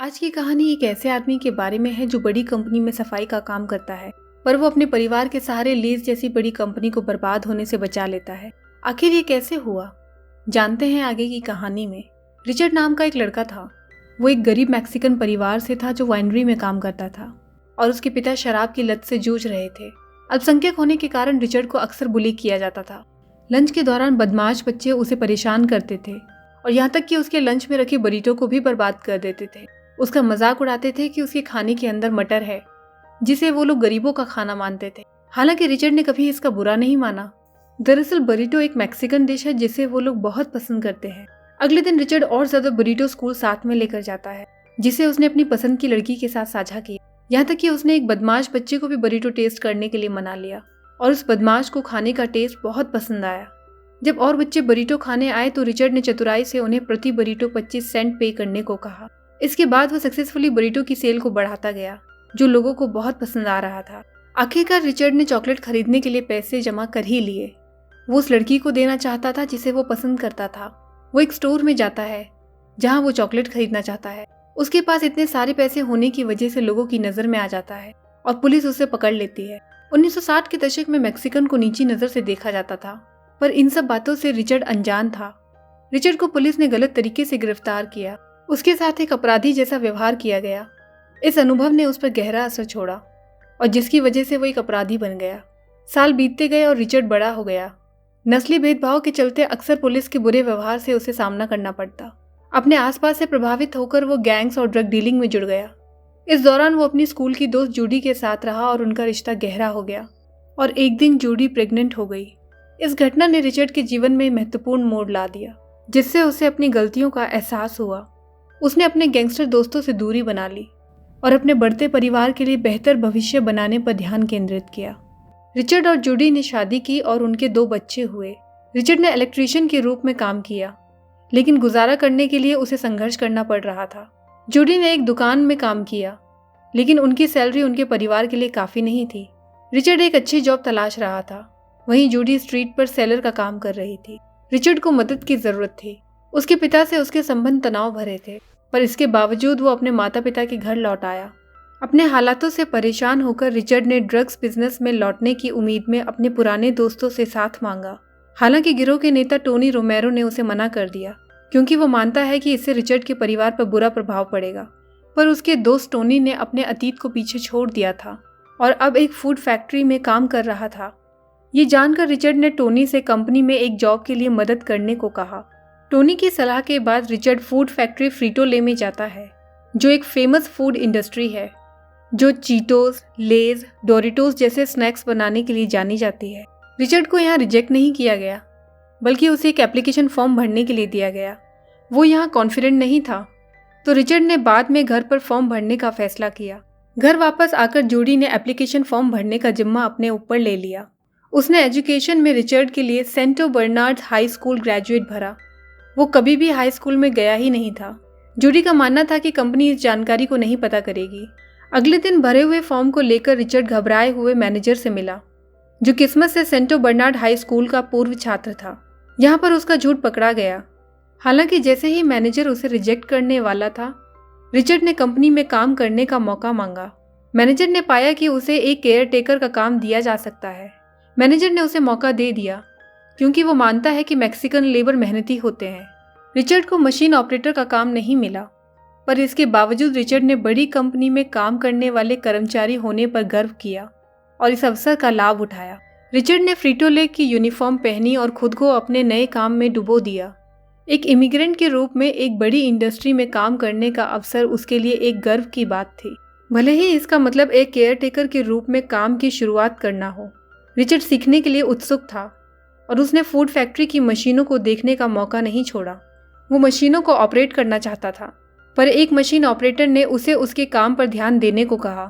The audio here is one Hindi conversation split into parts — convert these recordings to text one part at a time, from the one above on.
आज की कहानी एक ऐसे आदमी के बारे में है जो बड़ी कंपनी में सफाई का काम करता है, पर वो अपने परिवार के सहारे लीज जैसी बड़ी कंपनी को बर्बाद होने से बचा लेता है। आखिर ये कैसे हुआ, जानते हैं आगे की कहानी में। रिचर्ड नाम का एक लड़का था। वो एक गरीब मैक्सिकन परिवार से था जो वाइनरी में काम करता था और उसके पिता शराब की लत से जूझ रहे थे। अल्पसंख्यक होने के कारण रिचर्ड को अक्सर बुली किया जाता था। लंच के दौरान बदमाश बच्चे उसे परेशान करते थे और यहाँ तक कि उसके लंच में रखे बरीटो को भी बर्बाद कर देते थे। उसका मजाक उड़ाते थे कि उसके खाने के अंदर मटर है, जिसे वो लोग गरीबों का खाना मानते थे। हालांकि रिचर्ड ने कभी इसका बुरा नहीं माना। दरअसल बरीटो एक मैक्सिकन डिश है जिसे वो लोग बहुत पसंद करते हैं। अगले दिन रिचर्ड और ज्यादा बरीटो स्कूल साथ में लेकर जाता है, जिसे उसने अपनी पसंद की लड़की के साथ साझा किया। यहाँ तक कि उसने एक बदमाश बच्चे को भी बरीटो टेस्ट करने के लिए मना लिया और उस बदमाश को खाने का टेस्ट बहुत पसंद आया। जब और बच्चे बरीटो खाने आए तो रिचर्ड ने चतुराई से उन्हें प्रति बरीटो 25 सेंट पे करने को कहा। इसके बाद वो सक्सेसफुली बरीटो की सेल को बढ़ाता गया, जो लोगों को बहुत पसंद आ रहा था। आखिरकार रिचर्ड ने चॉकलेट खरीदने के लिए पैसे जमा कर ही लिए। वो उस लड़की को देना चाहता था जिसे वो पसंद करता था। वो एक स्टोर में जाता है जहां वो चॉकलेट खरीदना चाहता है। उसके पास इतने सारे पैसे होने की वजह से लोगों की नजर में आ जाता है और पुलिस उसे पकड़ लेती है। 1960 के दशक में मैक्सिकन को नीची नजर से देखा जाता था, पर इन सब बातों से रिचर्ड अनजान था। रिचर्ड को पुलिस ने गलत तरीके से गिरफ्तार किया। उसके साथ एक अपराधी जैसा व्यवहार किया गया। इस अनुभव ने उस पर गहरा असर छोड़ा और जिसकी वजह से वो एक अपराधी बन गया। साल बीतते गए और रिचर्ड बड़ा हो गया। नस्ली भेदभाव के चलते अक्सर पुलिस के बुरे व्यवहार से उसे सामना करना पड़ता। अपने आसपास से प्रभावित होकर वो गैंग्स और ड्रग डीलिंग में जुड़ गया। इस दौरान वो अपनी स्कूल की दोस्त जूडी के साथ रहा और उनका रिश्ता गहरा हो गया और एक दिन जूडी प्रेग्नेंट हो गई। इस घटना ने रिचर्ड के जीवन में महत्वपूर्ण मोड़ ला दिया, जिससे उसे अपनी गलतियों का एहसास हुआ। उसने अपने गैंगस्टर दोस्तों से दूरी बना ली और अपने बढ़ते परिवार के लिए बेहतर भविष्य बनाने पर ध्यान केंद्रित किया। रिचर्ड और जूडी ने शादी की और उनके 2 बच्चे हुए। रिचर्ड ने इलेक्ट्रीशियन के रूप में काम किया, लेकिन गुजारा करने के लिए उसे संघर्ष करना पड़ रहा था। जूडी ने एक दुकान में काम किया, लेकिन उनकी सैलरी उनके परिवार के लिए काफ़ी नहीं थी। रिचर्ड एक अच्छी जॉब तलाश रहा था, वहीं जूडी स्ट्रीट पर सेलर का काम कर रही थी। रिचर्ड को मदद की ज़रूरत थी। उसके पिता से उसके संबंध तनाव भरे थे, पर इसके बावजूद वो अपने माता पिता के घर लौट आया। अपने हालातों से परेशान होकर रिचर्ड ने ड्रग्स बिजनेस में लौटने की उम्मीद में अपने पुराने दोस्तों से साथ मांगा। हालांकि गिरोह के नेता टोनी रोमेरो ने उसे मना कर दिया, क्योंकि वो मानता है कि इससे रिचर्ड के परिवार पर बुरा प्रभाव पड़ेगा। पर उसके दोस्त टोनी ने अपने अतीत को पीछे छोड़ दिया था और अब एक फूड फैक्ट्री में काम कर रहा था। ये जानकर रिचर्ड ने टोनी से कंपनी में एक जॉब के लिए मदद करने को कहा। टोनी की सलाह के बाद रिचर्ड फूड फैक्ट्री फ्रीटो ले में जाता है, जो एक फेमस फूड इंडस्ट्री है जो चीटोस, लेज, डोरिटोस जैसे स्नैक्स बनाने के लिए जानी जाती है। रिचर्ड को यहाँ रिजेक्ट नहीं किया गया, बल्कि उसे एक एप्लीकेशन फॉर्म भरने के लिए दिया गया। वो यहाँ कॉन्फिडेंट नहीं था, तो रिचर्ड ने बाद में घर पर फॉर्म भरने का फैसला किया। घर वापस आकर जूडी ने एप्लीकेशन फॉर्म भरने का जिम्मा अपने ऊपर ले लिया। उसने एजुकेशन में रिचर्ड के लिए Santo Bernard high school graduate भरा। वो कभी भी हाई स्कूल में गया ही नहीं था। जूडी का मानना था कि कंपनी इस जानकारी को नहीं पता करेगी। अगले दिन भरे हुए फॉर्म को लेकर रिचर्ड घबराए हुए मैनेजर से मिला, जो किस्मत से सेंटो बर्नार्ड हाई स्कूल का पूर्व छात्र था। यहाँ पर उसका झूठ पकड़ा गया। हालांकि जैसे ही मैनेजर उसे रिजेक्ट करने वाला था, रिचर्ड ने कंपनी में काम करने का मौका मांगा। मैनेजर ने पाया कि उसे एक केयर टेकर का काम दिया जा सकता है। मैनेजर ने उसे मौका दे दिया, क्योंकि वो मानता है कि मैक्सिकन लेबर मेहनती होते हैं। रिचर्ड को मशीन ऑपरेटर का काम नहीं मिला, पर इसके बावजूद रिचर्ड ने बड़ी कंपनी में काम करने वाले कर्मचारी होने पर गर्व किया और इस अवसर का लाभ उठाया। रिचर्ड ने फ्रीटो ले की यूनिफॉर्म पहनी और खुद को अपने नए काम में डुबो दिया। एक इमिग्रेंट के रूप में एक बड़ी इंडस्ट्री में काम करने का अवसर उसके लिए एक गर्व की बात थी, भले ही इसका मतलब एक केयर टेकर के रूप में काम की शुरुआत करना हो। रिचर्ड सीखने के लिए उत्सुक था और उसने फूड फैक्ट्री की मशीनों को देखने का मौका नहीं छोड़ा। वो मशीनों को ऑपरेट करना चाहता था, पर एक मशीन ऑपरेटर ने उसे उसके काम पर ध्यान देने को कहा।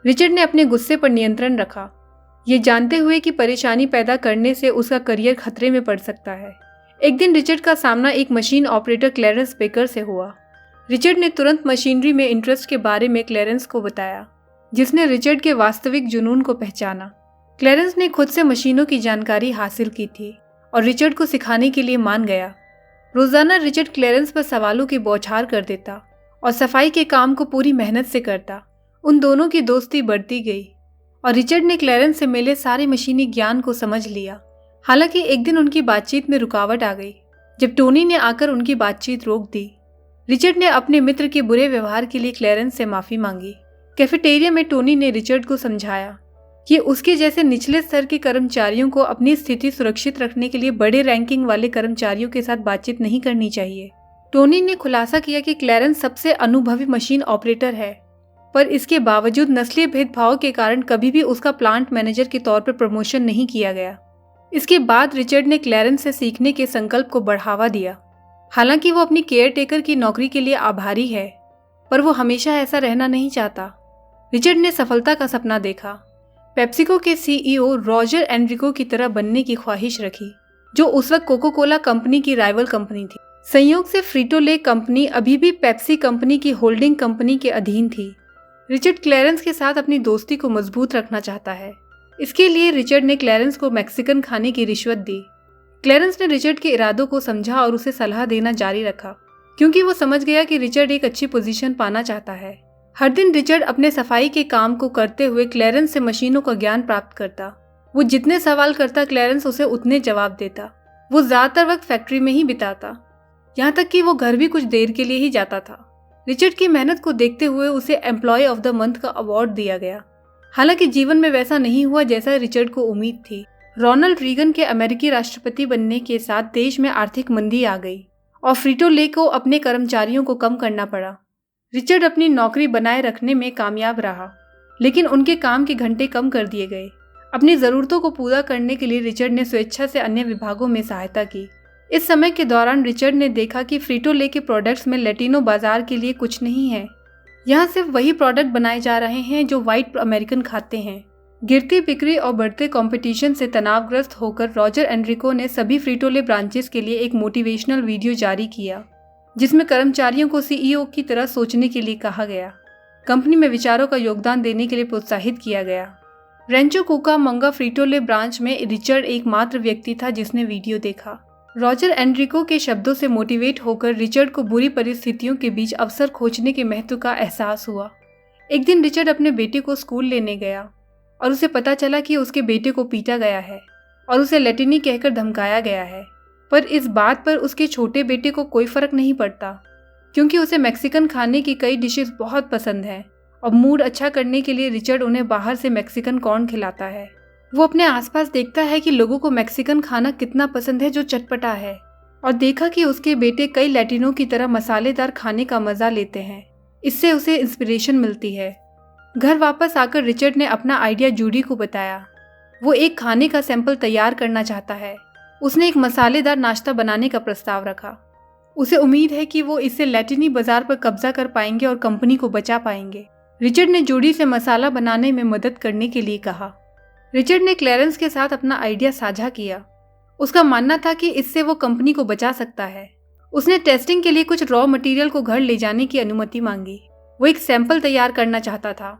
रिचर्ड ने अपने गुस्से पर नियंत्रण रखा, ये जानते हुए कि परेशानी पैदा करने से उसका करियर खतरे में पड़ सकता है। एक दिन रिचर्ड का सामना एक मशीन ऑपरेटर क्लैरेंस बेकर से हुआ। रिचर्ड ने तुरंत मशीनरी में इंटरेस्ट के बारे में क्लैरेंस को बताया, जिसने रिचर्ड के वास्तविक जुनून को पहचाना। क्लैरेंस ने खुद से मशीनों की जानकारी हासिल की थी और रिचर्ड को सिखाने के लिए मान गया। रोजाना रिचर्ड क्लैरेंस पर सवालों की बौछार कर देता और सफाई के काम को पूरी मेहनत से करता। उन दोनों की दोस्ती बढ़ती गई और रिचर्ड ने क्लैरेंस से मिले सारे मशीनी ज्ञान को समझ लिया। हालांकि एक दिन उनकी बातचीत में रुकावट आ गई जब टोनी ने आकर उनकी बातचीत रोक दी। रिचर्ड ने अपने मित्र के बुरे व्यवहार के लिए क्लैरेंस से माफी मांगी। कैफेटेरिया में टोनी ने रिचर्ड को समझाया कि उसके जैसे निचले स्तर के कर्मचारियों को अपनी स्थिति सुरक्षित रखने के लिए बड़े रैंकिंग वाले कर्मचारियों के साथ बातचीत नहीं करनी चाहिए। टोनी ने खुलासा किया कि क्लैरेंस सबसे अनुभवी मशीन ऑपरेटर है, पर इसके बावजूद नस्लीय भेदभाव के कारण कभी भी उसका प्लांट मैनेजर के तौर पर प्रमोशन नहीं किया गया। इसके बाद रिचर्ड ने क्लैरेंस से सीखने के संकल्प को बढ़ावा दिया। हालांकि वो अपनी केयर टेकर की नौकरी के लिए आभारी है, पर वो हमेशा ऐसा रहना नहीं चाहता। रिचर्ड ने सफलता का सपना देखा। पेप्सिको के सीईओ रॉजर एनरिको की तरह बनने की ख्वाहिश रखी, जो उस वक्त कोको कोला कंपनी की राइवल कंपनी थी। संयोग से फ्रीटो ले कंपनी अभी भी पेप्सी कंपनी की होल्डिंग कंपनी के अधीन थी। रिचर्ड क्लैरेंस के साथ अपनी दोस्ती को मजबूत रखना चाहता है। इसके लिए रिचर्ड ने क्लैरेंस को मैक्सिकन खाने की रिश्वत दी। क्लैरेंस ने रिचर्ड के इरादों को समझा और उसे सलाह देना जारी रखा, क्योंकि वो समझ गया कि रिचर्ड एक अच्छी पोजीशन पाना चाहता है। हर दिन रिचर्ड अपने सफाई के काम को करते हुए क्लैरेंस से मशीनों का ज्ञान प्राप्त करता। वो जितने सवाल करता क्लैरेंस उसे उतने जवाब देता। वो ज्यादातर वक्त फैक्ट्री में ही बिताता, यहाँ तक कि वो घर भी कुछ देर के लिए ही जाता था। रिचर्ड की मेहनत को देखते हुए उसे एम्प्लॉय ऑफ द मंथ का अवार्ड दिया गया। हालांकि जीवन में वैसा नहीं हुआ जैसा रिचर्ड को उम्मीद थी। रोनाल्ड रीगन के अमेरिकी राष्ट्रपति बनने के साथ देश में आर्थिक मंदी आ गई और फ्रीटो ले को अपने कर्मचारियों को कम करना पड़ा। रिचर्ड अपनी नौकरी बनाए रखने में कामयाब रहा, लेकिन उनके काम के घंटे कम कर दिए गए। अपनी ज़रूरतों को पूरा करने के लिए रिचर्ड ने स्वेच्छा से अन्य विभागों में सहायता की। इस समय के दौरान रिचर्ड ने देखा कि फ्रीटो ले के प्रोडक्ट्स में लैटिनो बाजार के लिए कुछ नहीं है। यहाँ सिर्फ वही प्रोडक्ट बनाए जा रहे हैं जो वाइट अमेरिकन खाते हैं। गिरती बिक्री और बढ़ते कंपटीशन से तनावग्रस्त होकर रॉजर एनरिको ने सभी फ्रीटो ले ब्रांचेस के लिए एक मोटिवेशनल वीडियो जारी किया, जिसमें कर्मचारियों को सीईओ की तरह सोचने के लिए कहा गया। कंपनी में विचारों का योगदान देने के लिए प्रोत्साहित किया गया। रेंचो कुकामंगा फ्रीटो ले ब्रांच में रिचर्ड एकमात्र व्यक्ति था जिसने वीडियो देखा। रॉजर एनरिको के शब्दों से मोटिवेट होकर रिचर्ड को बुरी परिस्थितियों के बीच अवसर खोजने के महत्व का एहसास हुआ। एक दिन रिचर्ड अपने बेटे को स्कूल लेने गया और उसे पता चला कि उसके बेटे को पीटा गया है और उसे लैटिनी कहकर धमकाया गया है। पर इस बात पर उसके छोटे बेटे को कोई फर्क नहीं पड़ता, क्योंकि उसे मैक्सिकन खाने की कई डिशेस बहुत पसंद हैं और मूड अच्छा करने के लिए रिचर्ड उन्हें बाहर से मैक्सिकन कॉर्न खिलाता है। वो अपने आसपास देखता है कि लोगों को मैक्सिकन खाना कितना पसंद है जो चटपटा है, और देखा कि उसके बेटे कई लैटिनों की तरह मसालेदार खाने का मजा लेते हैं। इससे उसे इंस्पिरेशन मिलती है। घर वापस आकर रिचर्ड ने अपना आइडिया जूडी को बताया। वो एक खाने का सैंपल तैयार करना चाहता है। उसने एक मसालेदार नाश्ता बनाने का प्रस्ताव रखा। उसे उम्मीद है कि वो इससे लैटिनी बाजार पर कब्जा कर पाएंगे और कंपनी को बचा पाएंगे। रिचर्ड ने जूडी से मसाला बनाने में मदद करने के लिए कहा। रिचर्ड ने क्लैरेंस के साथ अपना आइडिया साझा किया। उसका मानना था कि इससे वो कंपनी को बचा सकता है। उसने टेस्टिंग के लिए कुछ रॉ मटेरियल को घर ले जाने की अनुमति मांगी। वो एक सैंपल तैयार करना चाहता था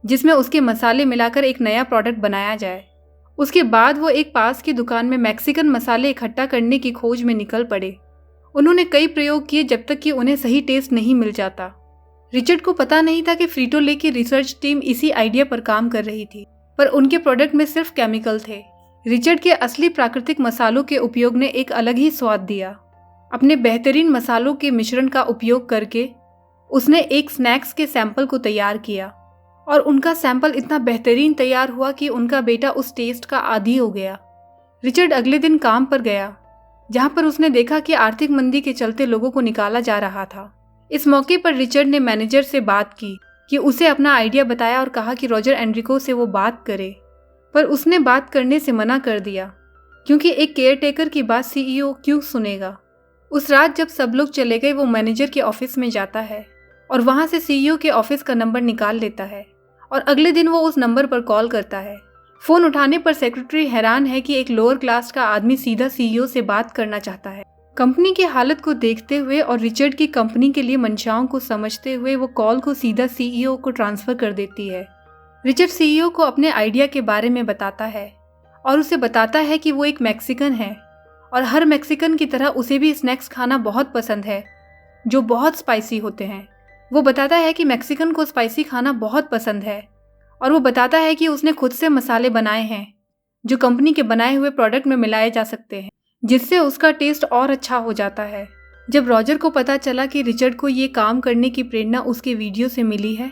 जिसमें उसके मसाले मिलाकर एक नया प्रोडक्ट बनाया जाए। उसके बाद वो एक पास की दुकान में मैक्सिकन मसाले इकट्ठा करने की खोज में निकल पड़े। उन्होंने कई प्रयोग किए जब तक कि उन्हें सही टेस्ट नहीं मिल जाता। रिचर्ड को पता नहीं था कि फ्रीटो ले की रिसर्च टीम इसी आइडिया पर काम कर रही थी, पर उनके प्रोडक्ट में सिर्फ केमिकल थे। रिचर्ड के असली प्राकृतिक मसालों के उपयोग ने एक अलग ही स्वाद दिया। अपने बेहतरीन मसालों के मिश्रण का उपयोग करके उसने एक स्नैक्स के सैंपल को तैयार किया और उनका सैंपल इतना बेहतरीन तैयार हुआ कि उनका बेटा उस टेस्ट का आदी हो गया। रिचर्ड अगले दिन काम पर गया, जहां पर उसने देखा कि आर्थिक मंदी के चलते लोगों को निकाला जा रहा था। इस मौके पर रिचर्ड ने मैनेजर से बात की कि उसे अपना आइडिया बताया और कहा कि रॉजर एनरिको से वो बात करे, पर उसने बात करने से मना कर दिया क्योंकि एक केयरटेकर की बात सीईओ क्यों सुनेगा। उस रात जब सब लोग चले गए, वो मैनेजर के ऑफिस में जाता है और वहां से सीईओ के ऑफिस का नंबर निकाल लेता है और अगले दिन वो उस नंबर पर कॉल करता है। फोन उठाने पर सेक्रेटरी हैरान है कि एक लोअर क्लास का आदमी सीधा सीईओ से बात करना चाहता है। कंपनी की हालत को देखते हुए और रिचर्ड की कंपनी के लिए मंशाओं को समझते हुए वो कॉल को सीधा सीईओ को ट्रांसफर कर देती है। रिचर्ड सीईओ को अपने आइडिया के बारे में बताता है और उसे बताता है कि वो एक मैक्सिकन है और हर मैक्सिकन की तरह उसे भी स्नैक्स खाना बहुत पसंद है जो बहुत स्पाइसी होते हैं। वो बताता है कि मैक्सिकन को स्पाइसी खाना बहुत पसंद है और वो बताता है कि उसने खुद से मसाले बनाए हैं जो कंपनी के बनाए हुए प्रोडक्ट में मिलाए जा सकते हैं, जिससे उसका टेस्ट और अच्छा हो जाता है। जब रॉजर को पता चला कि रिचर्ड को ये काम करने की प्रेरणा उसके वीडियो से मिली है,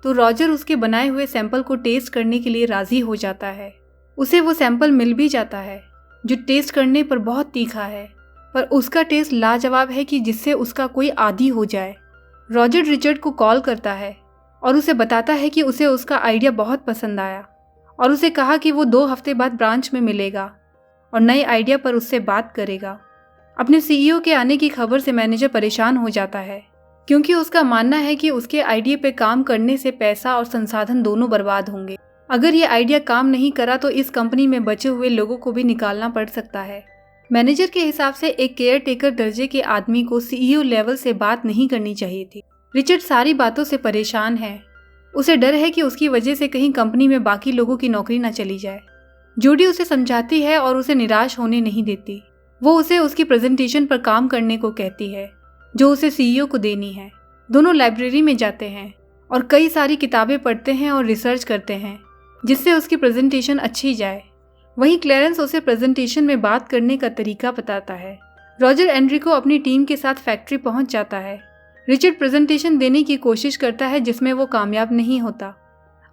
तो रॉजर उसके बनाए हुए सैंपल को टेस्ट करने के लिए राजी हो जाता है। उसे वो सैंपल मिल भी जाता है जो टेस्ट करने पर बहुत तीखा है, पर उसका टेस्ट लाजवाब है कि जिससे उसका कोई आदी हो जाए। रॉजर रिचर्ड को कॉल करता है और उसे बताता है कि उसे उसका आइडिया बहुत पसंद आया और उसे कहा कि वो 2 हफ्ते बाद ब्रांच में मिलेगा और नए आइडिया पर उससे बात करेगा। अपने सीईओ के आने की खबर से मैनेजर परेशान हो जाता है क्योंकि उसका मानना है कि उसके आइडिया पे काम करने से पैसा और संसाधन दोनों बर्बाद होंगे। अगर ये आइडिया काम नहीं करा तो इस कंपनी में बचे हुए लोगों को भी निकालना पड़ सकता है। मैनेजर के हिसाब से एक केयर टेकर दर्जे के आदमी को सीईओ लेवल से बात नहीं करनी चाहिए थी। रिचर्ड सारी बातों से परेशान है। उसे डर है कि उसकी वजह से कहीं कंपनी में बाकी लोगों की नौकरी न चली जाए। जूडी उसे समझाती है और उसे निराश होने नहीं देती। वो उसे उसकी प्रेजेंटेशन पर काम करने को कहती है जो उसे सीईओ को देनी है। दोनों लाइब्रेरी में जाते हैं और कई सारी किताबें पढ़ते हैं और रिसर्च करते हैं जिससे उसकी प्रेजेंटेशन अच्छी जाए। वहीं क्लेरेंस उसे प्रेजेंटेशन में बात करने का तरीका बताता है। रॉजर एनरिको अपनी टीम के साथ फैक्ट्री पहुंच जाता है। रिचर्ड प्रेजेंटेशन देने की कोशिश करता है जिसमें वो कामयाब नहीं होता।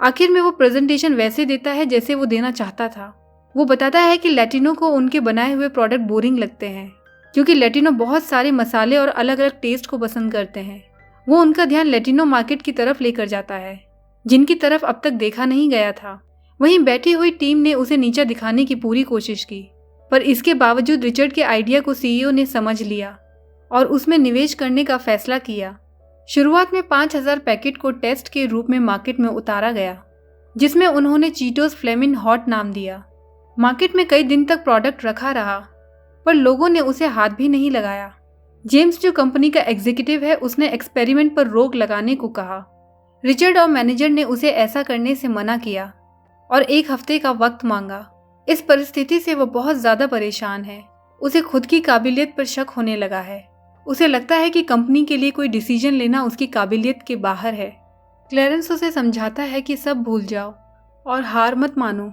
आखिर में वो प्रेजेंटेशन वैसे देता है जैसे वो देना चाहता था। वो बताता है कि लैटिनो को उनके बनाए हुए प्रोडक्ट बोरिंग लगते हैं क्योंकि लैटिनो बहुत सारे मसाले और अलग अलग टेस्ट को पसंद करते हैं। वो उनका ध्यान लैटिनो मार्केट की तरफ लेकर जाता है जिनकी तरफ अब तक देखा नहीं गया था। वहीं बैठी हुई टीम ने उसे नीचा दिखाने की पूरी कोशिश की, पर इसके बावजूद रिचर्ड के आइडिया को सीईओ ने समझ लिया और उसमें निवेश करने का फैसला किया। शुरुआत में 5000 पैकेट को टेस्ट के रूप में मार्केट में उतारा गया जिसमें उन्होंने चीटोस फ्लेमिंग हॉट नाम दिया। मार्केट में कई दिन तक प्रोडक्ट रखा रहा पर लोगों ने उसे हाथ भी नहीं लगाया। जेम्स जो कंपनी का एग्जीक्यूटिव है उसने एक्सपेरिमेंट पर रोक लगाने को कहा। रिचर्ड और मैनेजर ने उसे ऐसा करने से मना किया और 1 हफ्ते का वक्त मांगा। इस परिस्थिति से वो बहुत ज़्यादा परेशान है। उसे खुद की काबिलियत पर शक होने लगा है। उसे लगता है कि कंपनी के लिए कोई डिसीजन लेना उसकी काबिलियत के बाहर है। क्लेरेंस उसे समझाता है कि सब भूल जाओ और हार मत मानो।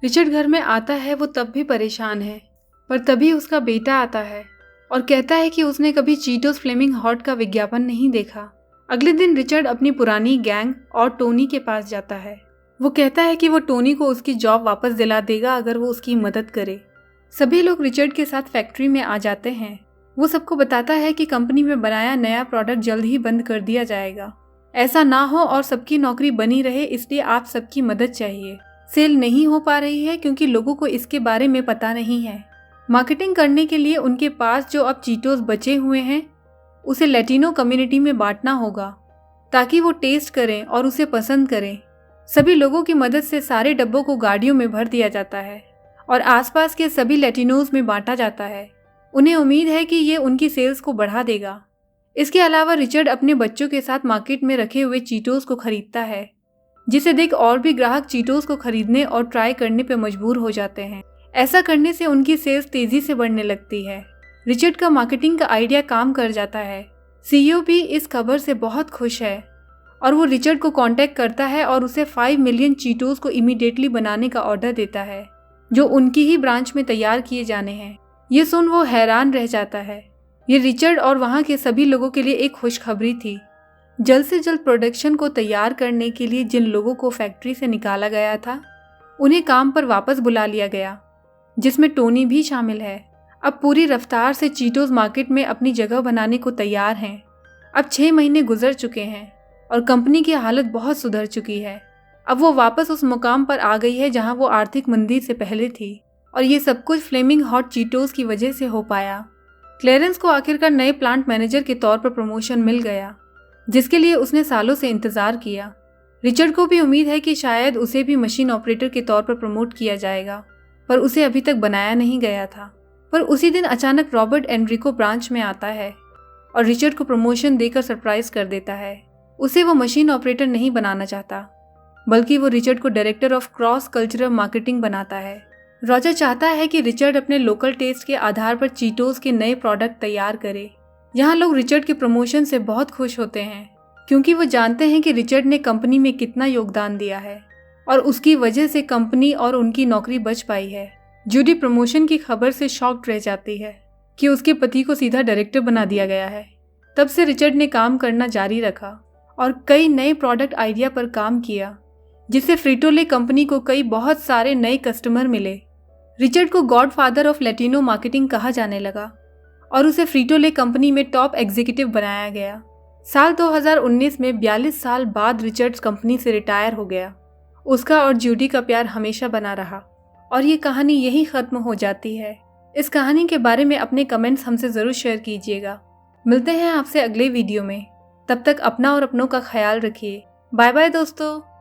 रिचर्ड घर में आता है। वो तब भी परेशान है, पर तभी उसका बेटा आता है और कहता है कि उसने कभी चीटोस फ्लेमिंग हॉट का विज्ञापन नहीं देखा। अगले दिन रिचर्ड अपनी पुरानी गैंग और टोनी के पास जाता है। वो कहता है कि वो टोनी को उसकी जॉब वापस दिला देगा अगर वो उसकी मदद करे। सभी लोग रिचर्ड के साथ फैक्ट्री में आ जाते हैं। वो सबको बताता है कि कंपनी में बनाया नया प्रोडक्ट जल्द ही बंद कर दिया जाएगा। ऐसा ना हो और सबकी नौकरी बनी रहे, इसलिए आप सबकी मदद चाहिए। सेल नहीं हो पा रही है क्योंकि लोगों को इसके बारे में पता नहीं है। मार्केटिंग करने के लिए उनके पास जो अब चीटोस बचे हुए हैं उसे लैटिनो कम्युनिटी में बांटना होगा ताकि वो टेस्ट करें और उसे पसंद करें। सभी लोगों की मदद से सारे डब्बों को गाड़ियों में भर दिया जाता है और आसपास के सभी लैटिनोज में बांटा जाता है। उन्हें उम्मीद है कि ये उनकी सेल्स को बढ़ा देगा। इसके अलावा रिचर्ड अपने बच्चों के साथ मार्केट में रखे हुए चीटोस को खरीदता है जिसे देख और भी ग्राहक चीटोस को खरीदने और ट्राई करने पर मजबूर हो जाते हैं। ऐसा करने से उनकी सेल्स तेजी से बढ़ने लगती है। रिचर्ड का मार्केटिंग का आइडिया काम कर जाता है। सीईओ भी इस खबर से बहुत खुश है और वो रिचर्ड को कांटेक्ट करता है और उसे 5 मिलियन चीटोस को इमीडिएटली बनाने का ऑर्डर देता है जो उनकी ही ब्रांच में तैयार किए जाने हैं। ये सुन वो हैरान रह जाता है। ये रिचर्ड और वहाँ के सभी लोगों के लिए एक खुशखबरी थी। जल्द से जल्द प्रोडक्शन को तैयार करने के लिए जिन लोगों को फैक्ट्री से निकाला गया था उन्हें काम पर वापस बुला लिया गया, जिसमें टोनी भी शामिल है। अब पूरी रफ्तार से चीटोस मार्केट में अपनी जगह बनाने को तैयार हैं। अब 6 महीने गुजर चुके हैं और कंपनी की हालत बहुत सुधर चुकी है। अब वो वापस उस मुकाम पर आ गई है जहां वो आर्थिक मंदी से पहले थी और ये सब कुछ फ्लेमिंग हॉट चीटोस की वजह से हो पाया। क्लेरेंस को आखिरकार नए प्लांट मैनेजर के तौर पर प्रमोशन मिल गया जिसके लिए उसने सालों से इंतजार किया। रिचर्ड को भी उम्मीद है कि शायद उसे भी मशीन ऑपरेटर के तौर पर प्रमोट किया जाएगा, पर उसे अभी तक बनाया नहीं गया था। पर उसी दिन अचानक रॉबर्ट एनरिको ब्रांच में आता है और रिचर्ड को प्रमोशन देकर सरप्राइज कर देता है। उसे वो मशीन ऑपरेटर नहीं बनाना चाहता, बल्कि वो रिचर्ड को director of cross cultural marketing बनाता है। रॉजर चाहता है कि रिचर्ड अपने लोकल टेस्ट के आधार पर चीटोस के नए प्रोडक्ट तैयार करे। यहाँ लोग रिचर्ड के प्रमोशन से बहुत खुश होते हैं। क्योंकि वो जानते हैं कि रिचर्ड ने कंपनी में कितना योगदान दिया है और उसकी वजह से कंपनी और उनकी नौकरी बच पाई है। जूडी प्रमोशन की खबर से शॉक्ड रह जाती है कि उसके पति को सीधा डायरेक्टर बना दिया गया है। तब से रिचर्ड ने काम करना जारी रखा और कई नए प्रोडक्ट आइडिया पर काम किया, जिससे फ्रीटो-ले कंपनी को कई बहुत सारे नए कस्टमर मिले। रिचर्ड को गॉडफादर ऑफ लैटिनो मार्केटिंग कहा जाने लगा और उसे फ्रीटो-ले कंपनी में टॉप एग्जीक्यूटिव बनाया गया। साल 2019 में 42 साल बाद रिचर्ड कंपनी से रिटायर हो गया। उसका और जूडी का प्यार हमेशा बना रहा और ये कहानी यहीं ख़त्म हो जाती है। इस कहानी के बारे में अपने कमेंट्स हमसे ज़रूर शेयर कीजिएगा। मिलते हैं आपसे अगले वीडियो में। तब तक अपना और अपनों का ख्याल रखिए। बाय बाय दोस्तों।